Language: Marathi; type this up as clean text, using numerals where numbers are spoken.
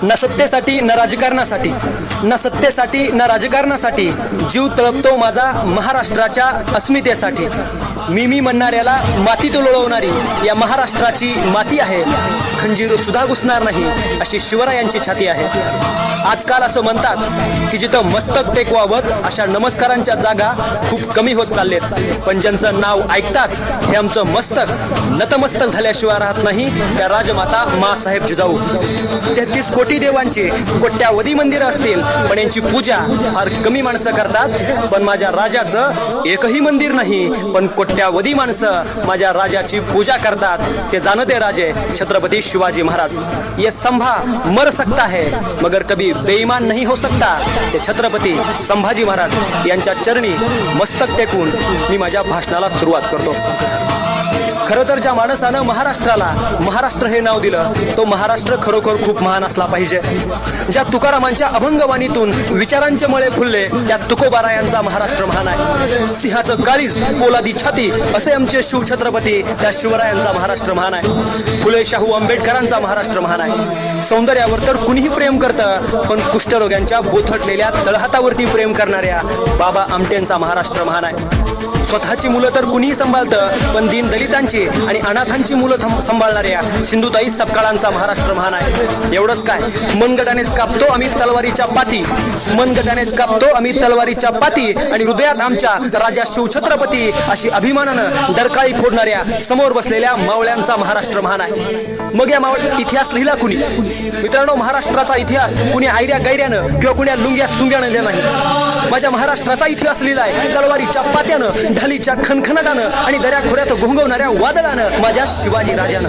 न सत्तेसाठी न राजकारणासाठी, न सत्तेसाठी न राजकारणासाठी जीव तळपतो माझा महाराष्ट्राच्या अस्मितेसाठी. मी म्हणणाऱ्याला मातीत लोळवणारी या महाराष्ट्राची माती आहे. खंजीर सुद्धा घुसणार नाही अशी शिवरायांची छाती आहे. आजकाल असं म्हणतात की जिथं मस्तक टेकवावत अशा नमस्कारांच्या जागा खूप कमी होत चाललेत. पण ज्यांचं नाव ऐकताच हे आमचं मस्तक नतमस्तक झाल्याशिवाय राहत नाही त्या राजमाता मासाहेब जिजाऊ. 33 कोटी देवांचे कोट्यावधी मंदिर असतील पण यांची पूजा फार कमी माणसं करतात. पण माझ्या राजाचं एकही मंदिर नाही पण कोट्यावधी माणसं माझ्या राजाची पूजा करतात. ते जानते राजे छत्रपती शिवाजी महाराज. ये संभा मर सकता है मगर कभी बेईमान नहीं हो सकता. ते छत्रपती संभाजी महाराज यांच्या चरणी मस्तक टेकून मी माझ्या भाषणाला सुरुवात करतो. खरं तर ज्या माणसानं महाराष्ट्राला महाराष्ट्र हे नाव दिलं तो महाराष्ट्र खरोखर खूप महान असला पाहिजे. ज्या तुकारामांच्या अभंगवाणीतून विचारांचे मळे फुलले त्या तुकोबारायांचा महाराष्ट्र महान आहे. सिंहाचं काळीज पोलादी छाती असे आमचे शिवछत्रपती त्या शिवरायांचा महाराष्ट्र महान आहे. फुले शाहू आंबेडकरांचा महाराष्ट्र महान आहे. सौंदर्यावर तर कुणीही प्रेम करतं पण कुष्ठरोग्यांच्या बोथटलेल्या तळहातावरती प्रेम करणाऱ्या बाबा आमटेंचा महाराष्ट्र महान आहे. स्वतःची मुलं तर कुणीही सांभाळतं पण दीन दलितांची आणि अनाथांची मुलं सांभाळणाऱ्या सिंधुताई सपकाळांचा महाराष्ट्र महान आहे. एवढंच काय, मनगटानेच कापतो आम्ही तलवारीच्या पाती, मनगटानेच कापतो आम्ही तलवारीच्या पाती आणि हृदयात आमच्या राजा शिवछत्रपती अशी अभिमानानं डरकाळी फोडणाऱ्या समोर बसलेल्या मावळ्यांचा महाराष्ट्र महान आहे. मग या इतिहास लिहिला कुणी? मित्रांनो, महाराष्ट्राचा इतिहास कुणी आयऱ्या गैऱ्यानं किंवा कुण्या लुंग्या सुंग्यानं लिहिला नाही. माझ्या महाराष्ट्राचा इतिहास लिहिलाय तलवारीच्या पात्यानं, ढालीच्या खणखणाटानं आणि दऱ्या खोऱ्यात घोंगवणाऱ्या वादळानं माझ्या शिवाजी राजानं.